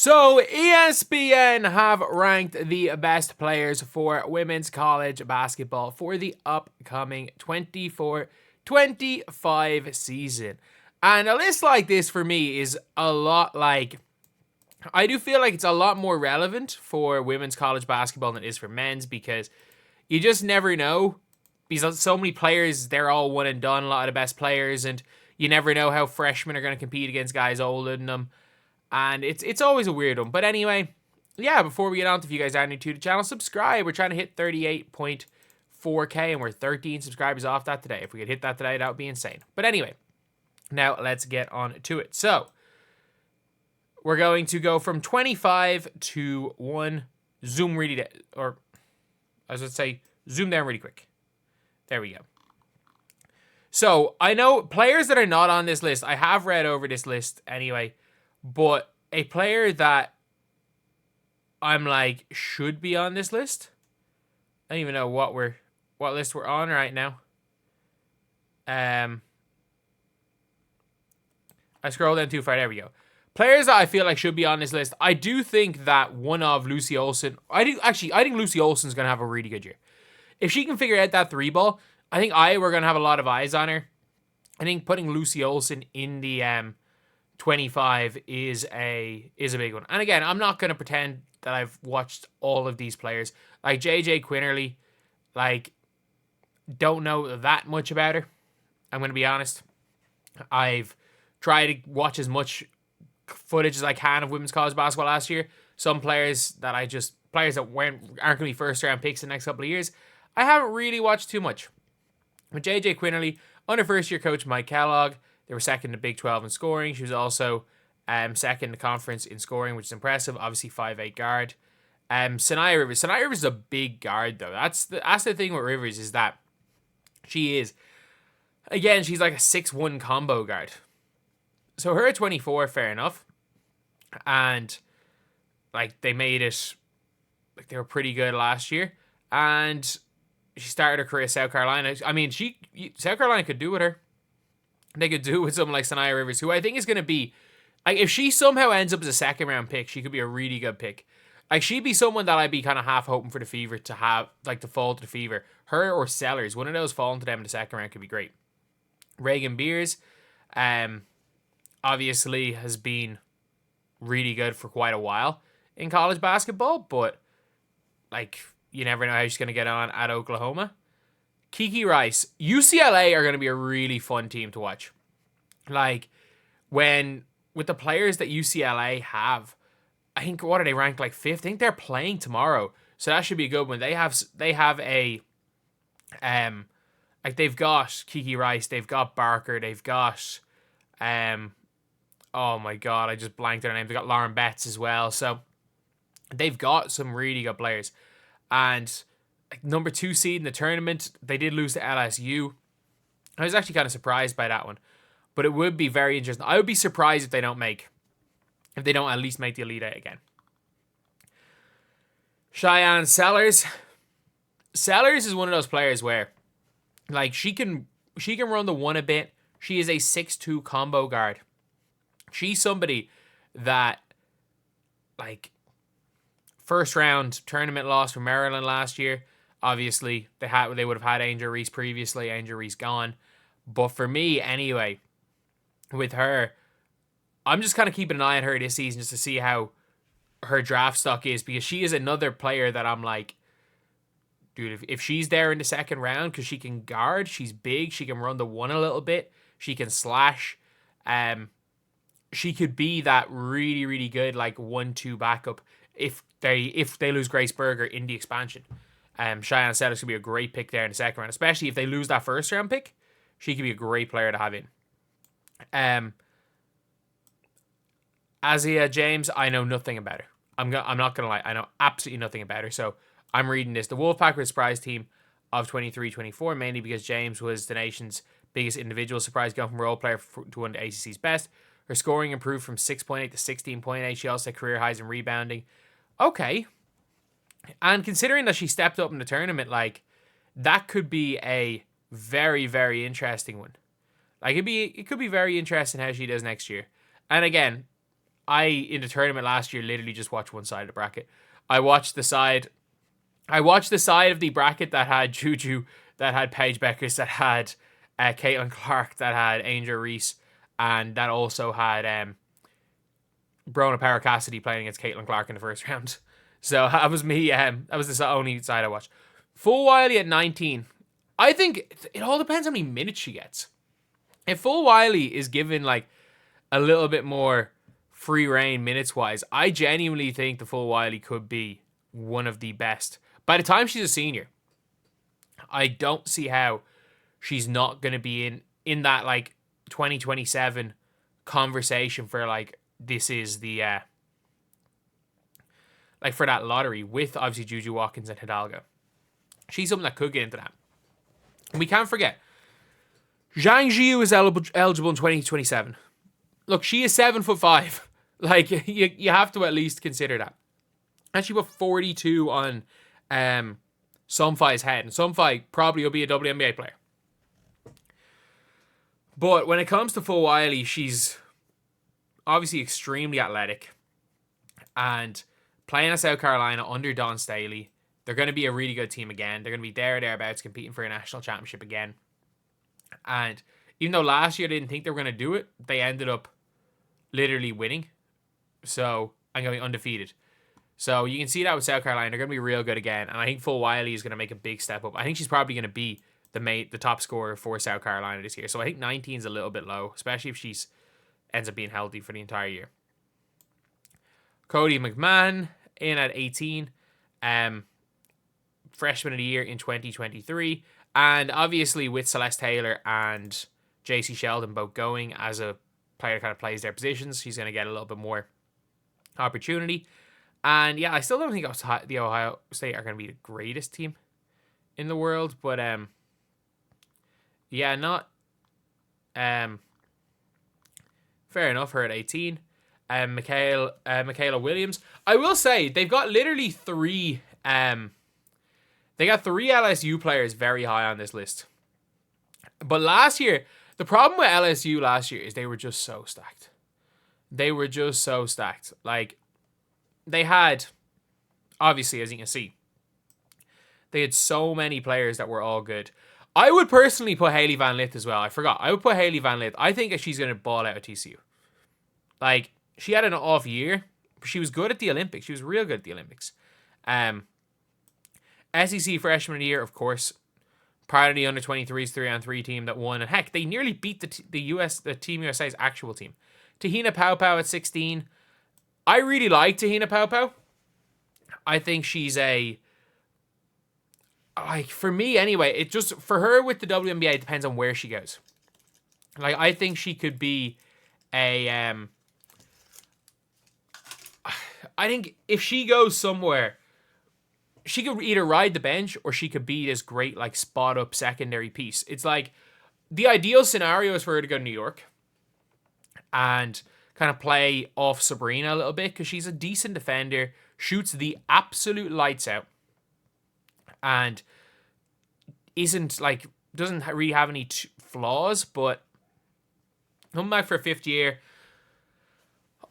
So, ESPN have ranked the best players for women's college basketball for the upcoming 24-25 season. And a list like this for me is a lot like... I do feel like it's a lot more relevant for women's college basketball than it is for men's, because you just never know. Because so many players, they're all one and done, a lot of the best players, and you never know how freshmen are going to compete against guys older than them. And it's always a weird one. But anyway, yeah, before we get on to, if you guys are new to the channel, subscribe. We're trying to hit 38.4K, and we're 13 subscribers off that today. If we could hit that today, that would be insane. But anyway, now let's get on to it. So, we're going to go from 25 to 1. Zoom really down, or I was going to say, zoom down really quick. There we go. So, I know players that are not on this list, I have read over this list anyway, but a player that I'm like, should be on this list. I don't even know what list we're on right now. I scrolled down too far. There we go. Players that I feel like should be on this list. I do think that one of Lucy Olson. I think Lucy Olson's gonna have a really good year. If she can figure out that 3-ball, I think we're gonna have a lot of eyes on her. I think putting Lucy Olson in the 25 is a big one. And again, I'm not going to pretend that I've watched all of these players. Like JJ Quinterly, like, don't know that much about her. I'm going to be honest. I've tried to watch as much footage as I can of women's college basketball last year. Some players that aren't going to be first round picks in the next couple of years, I haven't really watched too much. With JJ Quinterly, under first year coach Mike Kellogg, they were second in the Big 12 in scoring. She was also second in the conference in scoring, which is impressive. Obviously, 5'8" guard. Sanaya Rivers. Sanaya Rivers is a big guard, though. That's the thing with Rivers, is that she is, again, she's like a 6'1" combo guard. So her at 24, fair enough. And like, they made it, like, they were pretty good last year. And she started her career at South Carolina. I mean, South Carolina could do with her. They could do with someone like Sanaya Rivers, who I think is going to be, like, if she somehow ends up as a second round pick, she could be a really good pick. Like, she'd be someone that I'd be kind of half hoping for the Fever to have, like, to fall to the Fever. Her or Sellers, one of those falling to them in the second round could be great. Reagan Beers, obviously has been really good for quite a while in college basketball, but, like, you never know how she's going to get on at Oklahoma. Kiki Rice. UCLA are going to be a really fun team to watch. Like, with the players that UCLA have, I think, what are they ranked, like 5th? I think they're playing tomorrow. So that should be a good one. They have a, like, they've got Kiki Rice, they've got Barker, they've got, oh my God, I just blanked their name. They've got Lauren Betts as well. So they've got some really good players. And number 2 seed in the tournament, they did lose to LSU. I was actually kind of surprised by that one, but it would be very interesting. I would be surprised if they don't at least make the Elite Eight again. Cheyenne Sellers. Sellers is one of those players where, like, she can run the one a bit. She is a 6'2" combo guard. She's somebody that, like, first round tournament loss for Maryland last year. Obviously, they would have had Angel Reese previously. Angel Reese gone. But for me, anyway, with her, I'm just kind of keeping an eye on her this season just to see how her draft stock is, because she is another player that I'm like, dude, if she's there in the second round, because she can guard, she's big, she can run the one a little bit, she can slash, she could be that really, really good, like, 1-2 backup if they lose Grace Berger in the expansion. Cheyenne Sellers could be a great pick there in the second round, especially if they lose that first round pick. She could be a great player to have in. Azia James, I know nothing about her. I'm not gonna lie, I know absolutely nothing about her. So I'm reading this. The Wolfpack were the surprise team of 23-24, mainly because James was the nation's biggest individual surprise, going from role player to one of the ACC's best. Her scoring improved from 6.8 to 16.8. She also had career highs in rebounding. Okay. And considering that she stepped up in the tournament, like, that could be a very, very interesting one. Like, it could be very interesting how she does next year. And again, in the tournament last year, literally just watched one side of the bracket. I watched the side of the bracket that had JuJu, that had Paige Bueckers, that had Caitlin Clark, that had Angel Reese, and that also had Breanna Power Cassidy playing against Caitlin Clark in the first round. So that was me. That was the only side I watched. Full Wiley at 19. I think it all depends how many minutes she gets. If Full Wiley is given like a little bit more free reign minutes wise, I genuinely think the Full Wiley could be one of the best. By the time she's a senior, I don't see how she's not going to be in that like 2027 conversation for like, this is the like for that lottery with obviously JuJu Watkins and Hidalgo. She's something that could get into that. And we can't forget, Zhang Jiu is eligible in 2027. Look, she is 7'5". Like, you have to at least consider that. And she put 42 on Somfai's head. And Somfai probably will be a WNBA player. But when it comes to Full Wiley, she's obviously extremely athletic. And playing at South Carolina under Dawn Staley, they're going to be a really good team again. They're going to be thereabouts competing for a national championship again. And even though last year they didn't think they were going to do it, they ended up literally winning. So, I'm going undefeated. So, you can see that with South Carolina. They're going to be real good again. And I think Full Wiley is going to make a big step up. I think she's probably going to be the top scorer for South Carolina this year. So, I think 19 is a little bit low, especially if she's ends up being healthy for the entire year. Cody McMahon in at 18. Freshman of the year in 2023. And obviously with Celeste Taylor and JC Sheldon both going as a player that kind of plays their positions, she's going to get a little bit more opportunity. And yeah, I still don't think the Ohio State are going to be the greatest team in the world. But yeah, not fair enough, her at 18. Michaela Williams. I will say, they've got literally three LSU players very high on this list. But last year, the problem with LSU last year is they were just so stacked. Like, they had, obviously, as you can see, they had so many players that were all good. I would personally put Haley Van Lith as well. I forgot. I would put Haley Van Lith. I think she's going to ball out at TCU. Like, she had an off year, but she was good at the Olympics. She was real good at the Olympics. SEC Freshman of the Year, of course. Part of the under-23s 3-on-3 team that won. And heck, they nearly beat the Team USA's actual team. Tahina Paupau at 16. I really like Tahina Paupau. I think she's for me anyway, it just, for her with the WNBA, it depends on where she goes. Like, I think she could be I think if she goes somewhere, she could either ride the bench or she could be this great, like, spot up secondary piece. It's like, the ideal scenario is for her to go to New York and kind of play off Sabrina a little bit, because she's a decent defender, shoots the absolute lights out, and doesn't really have any flaws. But coming back for a fifth year,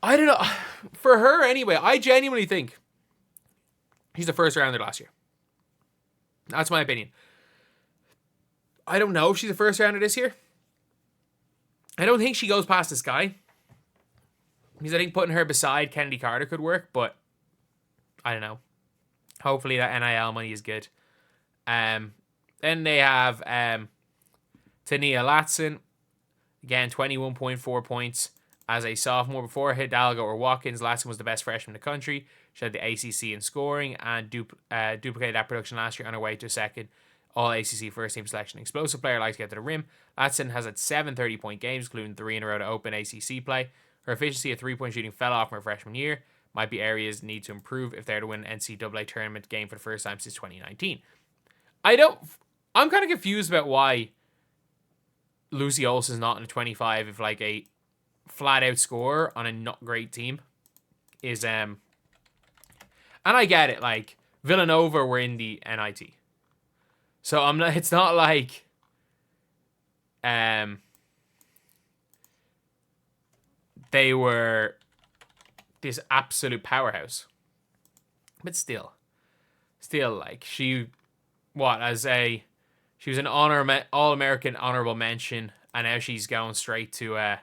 I don't know. For her anyway, I genuinely think he's the first rounder last year. That's my opinion. I don't know if she's the first rounder this year. I don't think she goes past the sky, because I think putting her beside Kennedy Carter could work, but I don't know. Hopefully that NIL money is good. Then they have Tania Latson. Again, 21.4 points as a sophomore. Before Hidalgo or Watkins, Latson was the best freshman in the country. She had the ACC in scoring and duplicated that production last year on her way to a second All-ACC first-team selection. Explosive player, likes to get to the rim. Latson has had 7 30-point games, including 3 in a row to open ACC play. Her efficiency at three-point shooting fell off from her freshman year. Might be areas need to improve if they're to win an NCAA tournament game for the first time since 2019. I'm kind of confused about why Lucy Olson's not in a 25 if, like, a flat-out scorer on a not great team is, and I get it, like, Villanova were in the NIT. So it's not like they were this absolute powerhouse. But still, like, she was an All-American honorable mention, and now she's going straight to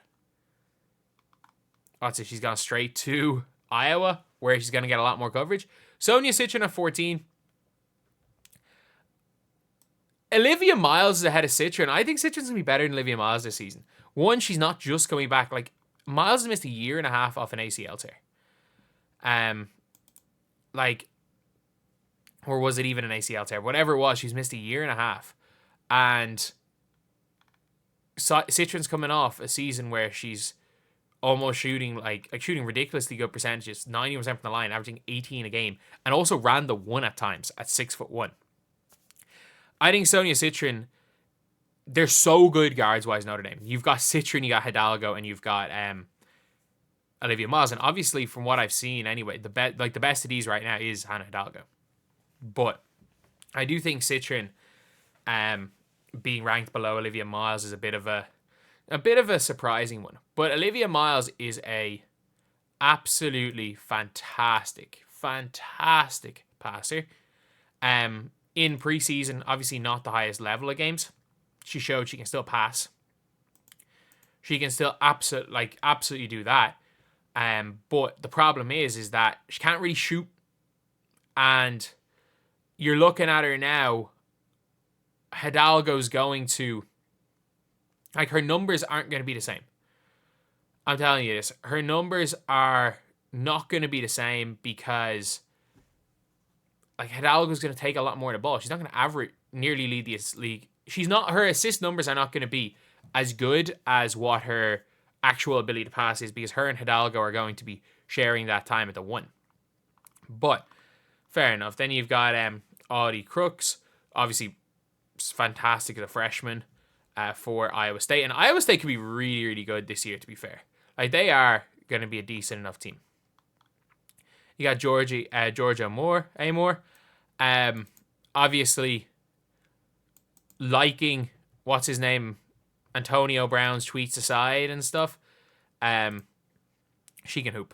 she's gone straight to Iowa, where she's going to get a lot more coverage. Sonia Citrin at 14. Olivia Miles is ahead of Citrin. I think Citrin's going to be better than Olivia Miles this season. One, she's not just coming back. Like, Miles has missed a year and a half off an ACL tear. Or was it even an ACL tear? Whatever it was, she's missed a year and a half. And Citrin's coming off a season where she's almost shooting shooting ridiculously good percentages, 90% from the line, averaging 18 a game, and also ran the one at times at 6'1". I think Sonia Citrin, they're so good guards-wise, Notre Dame. You've got Citrin, you got Hidalgo, and you've got Olivia Miles. And obviously, from what I've seen anyway, the best of these right now is Hannah Hidalgo. But I do think Citrin being ranked below Olivia Miles is a bit of a surprising one. But Olivia Miles is a absolutely fantastic passer. In preseason, obviously not the highest level of games, she showed she can still pass. She can still absolutely do that. But the problem is that she can't really shoot. And you're looking at her now, Hidalgo's going to, like, her numbers aren't going to be the same. I'm telling you this. Her numbers are not going to be the same because, like, Hidalgo's going to take a lot more of the ball. She's not going to nearly lead the league. Her assist numbers are not going to be as good as what her actual ability to pass is, because her and Hidalgo are going to be sharing that time at the one. But fair enough. Then you've got Audie Crooks, obviously fantastic as a freshman for Iowa State. And Iowa State could be really, really good this year, to be fair. Like, they are going to be a decent enough team. You got Georgia Amore. Obviously, liking, what's his name, Antonio Brown's tweets aside and stuff, she can hoop.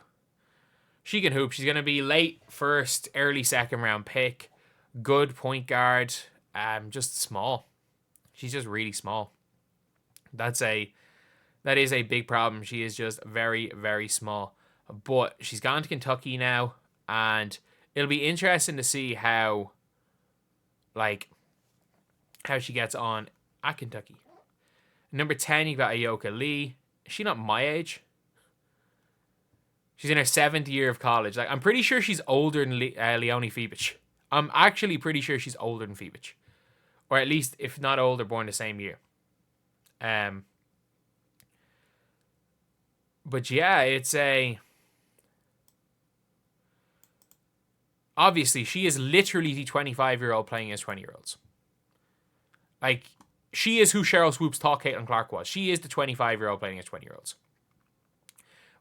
She's going to be late first, early second round pick. Good point guard. Just small. She's just really small. That is a big problem. She is just very, very small. But she's gone to Kentucky now, and it'll be interesting to see how she gets on at Kentucky. Number 10, you got Ayoka Lee. Is she not my age? She's in her 7th year of college. Like, I'm pretty sure she's older than Leonie Fibich. I'm actually pretty sure she's older than Fibich. Or at least, if not older, born the same year. But yeah, it's obviously, she is literally the 25-year-old playing as 20-year-olds. Like, she is who Cheryl Swoops thought Caitlin Clark was. She is the 25-year-old playing as 20-year-olds.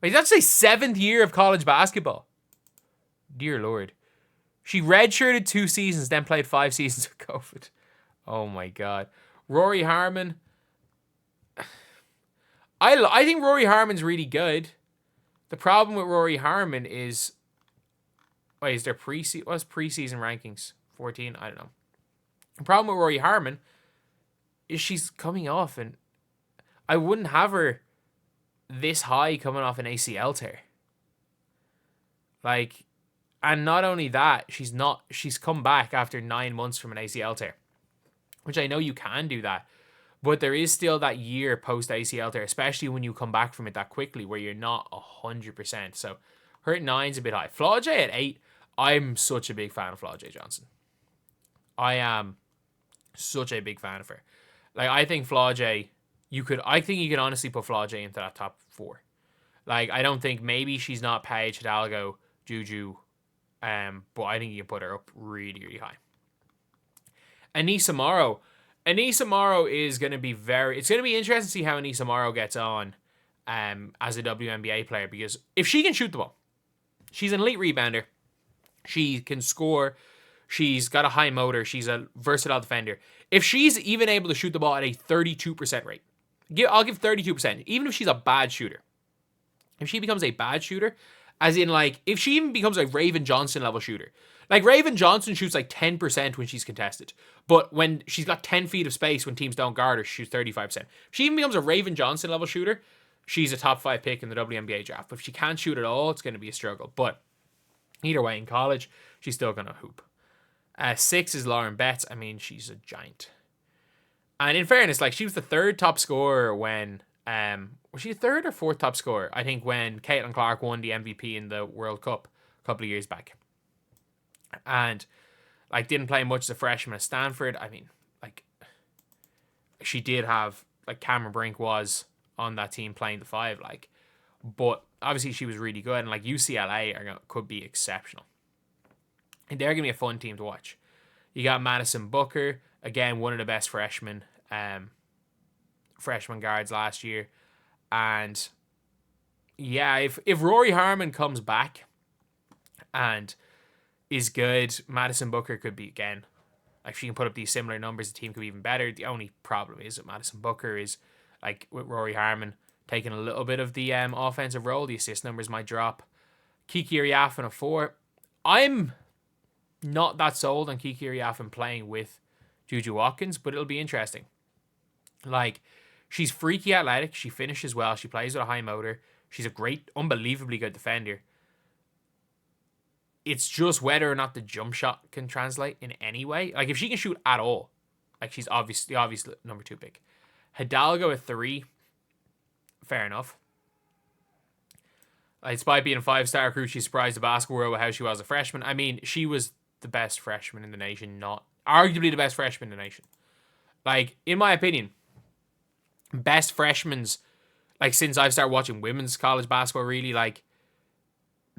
Wait, that's a 7th year of college basketball. Dear Lord. She redshirted 2 seasons, then played 5 seasons of COVID. Oh my God. Rory Harmon. I think Rory Harmon's really good. The problem with Rory Harmon is, is there what's preseason rankings? 14? I don't know. The problem with Rory Harmon is she's coming off, and I wouldn't have her this high coming off an ACL tear. Like, and not only that, she's come back after 9 months from an ACL tear, which I know you can do that, but there is still that year post ACL tear, especially when you come back from it that quickly, where you're not 100%. So her at 9's a bit high. Flau'jae at 8. I'm such a big fan of Flau'jae Johnson. I am such a big fan of her. Like, I think Flau'jae, you could honestly put Flau'jae into that top 4. Like, I don't think, maybe she's not Paige, Hidalgo, JuJu, but I think you can put her up really, really high. Anissa Morrow. Anissa Morrow is going to be it's going to be interesting to see how Anissa Morrow gets on as a WNBA player, because if she can shoot the ball, she's an elite rebounder. She can score. She's got a high motor. She's a versatile defender. If she's even able to shoot the ball at a 32% rate, I'll give 32%, even if she's a bad shooter. If she becomes a bad shooter As in, like, if she even becomes a Raven Johnson level shooter. Like, Raven Johnson shoots like 10% when she's contested. But when she's got 10 feet of space when teams don't guard her, she shoots 35%. If she even becomes a Raven Johnson level shooter, she's a top 5 pick in the WNBA draft. But if she can't shoot at all, it's going to be a struggle. But either way, in college, she's still going to hoop. 6 is Lauren Betts. I mean, she's a giant. And in fairness, like, she was the 3rd top scorer when... was she the 3rd or 4th top scorer? I think when Caitlin Clark won the MVP in the World Cup a couple of years back. And, like, didn't play much as a freshman at Stanford. I mean, like, she did have... Like, Cameron Brink was on that team playing the 5, like... But, obviously, she was really good. And, like, UCLA could be exceptional. And they're going to be a fun team to watch. You got Madison Booker, again, one of the best freshman guards last year. And yeah, if Rory Harmon comes back and is good, Madison Booker could be, again, like, she can put up these similar numbers, the team could be even better. The only problem is that Madison Booker is, like, with Rory Harmon taking a little bit of the offensive role, the assist numbers might drop. Kiki Iriafen a 4. I'm not that sold on Kiki Iriafen playing with JuJu Watkins, but it'll be interesting. Like, she's freaky athletic. She finishes well. She plays with a high motor. She's a great, unbelievably good defender. It's just whether or not the jump shot can translate in any way. Like, if she can shoot at all, like, she's the obvious number 2 pick. Hidalgo at 3. Fair enough. Despite being a 5-star recruit, she surprised the basketball world with how she was a freshman. I mean, she was the best freshman in the nation, not arguably the best freshman in the nation. Like, in my opinion, best freshmen's, like, since I've started watching women's college basketball, really, like,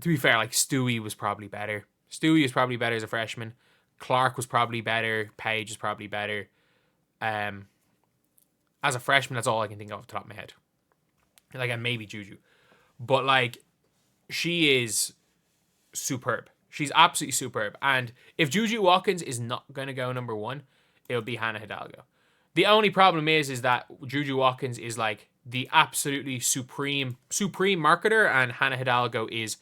to be fair, like, Stewie was probably better. Stewie was probably better as a freshman. Clark was probably better. Paige was probably better. As a freshman, that's all I can think of off the top of my head. Like, and maybe JuJu. But, like, she is superb. She's absolutely superb. And if JuJu Watkins is not going to go number 1, it'll be Hannah Hidalgo. The only problem is that JuJu Watkins is, like, the absolutely supreme marketer, and Hannah Hidalgo is...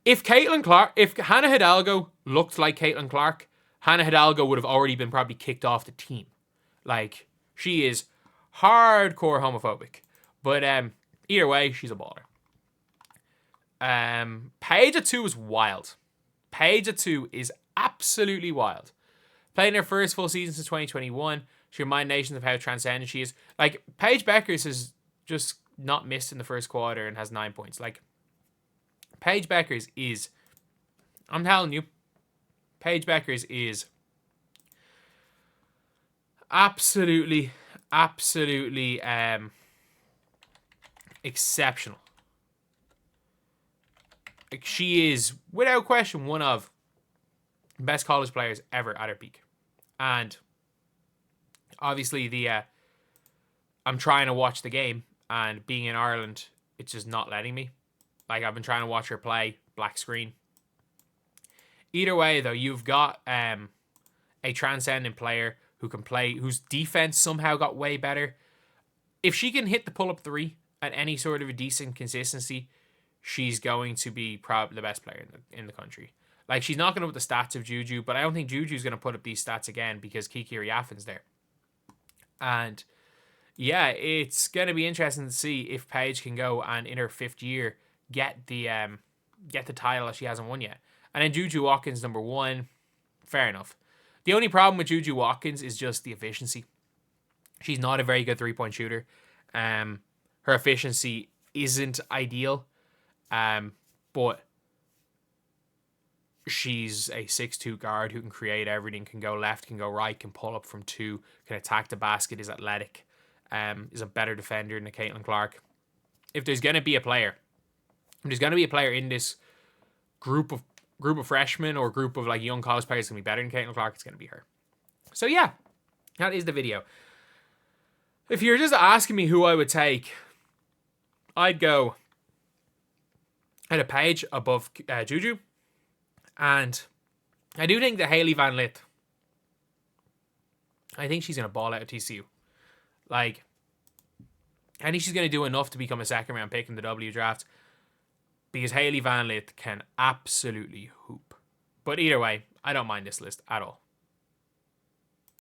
If Hannah Hidalgo looked like Caitlin Clark, Hannah Hidalgo would have already been probably kicked off the team. Like, she is hardcore homophobic. But either way, she's a baller. Paige at 2 is wild. Paige at 2 is absolutely wild. Playing her first full season since 2021, she reminded nations of how transcendent she is. Like, Paige Bueckers has just not missed in the first quarter and has 9 points. Like, Paige Bueckers is... I'm telling you, Paige Bueckers is absolutely exceptional. Like, she is, without question, one of the best college players ever at her peak. And obviously I'm trying to watch the game, and being in Ireland, it's just not letting me. Like, I've been trying to watch her play, black screen. Either way, though, you've got a transcendent player who can play, whose defense somehow got way better. If she can hit the pull-up 3 at any sort of a decent consistency, she's going to be probably the best player in the country. Like, she's not going to put the stats of JuJu, but I don't think JuJu's going to put up these stats again because Kiki Iriafen's there. And yeah, it's going to be interesting to see if Paige can go and in her 5th year get the title that she hasn't won yet. And then JuJu Watkins number 1, fair enough. The only problem with JuJu Watkins is just the efficiency. She's not a very good 3-point shooter. Her efficiency isn't ideal. But she's a 6'2" guard who can create everything, can go left, can go right, can pull up from 2, can attack the basket, is athletic, is a better defender than Caitlin Clark. If there's going to be a player in this group of freshmen or group of, like, young college players going to be better than Caitlin Clark, it's going to be her. So yeah, that is the video. If you're just asking me who I would take, I'd go at a Paige above JuJu. And I do think that Hailey Van Lith, I think she's going to ball out at TCU. Like, I think she's going to do enough to become a 2nd round pick in the W draft. because Hailey Van Lith can absolutely hoop. But either way, I don't mind this list at all.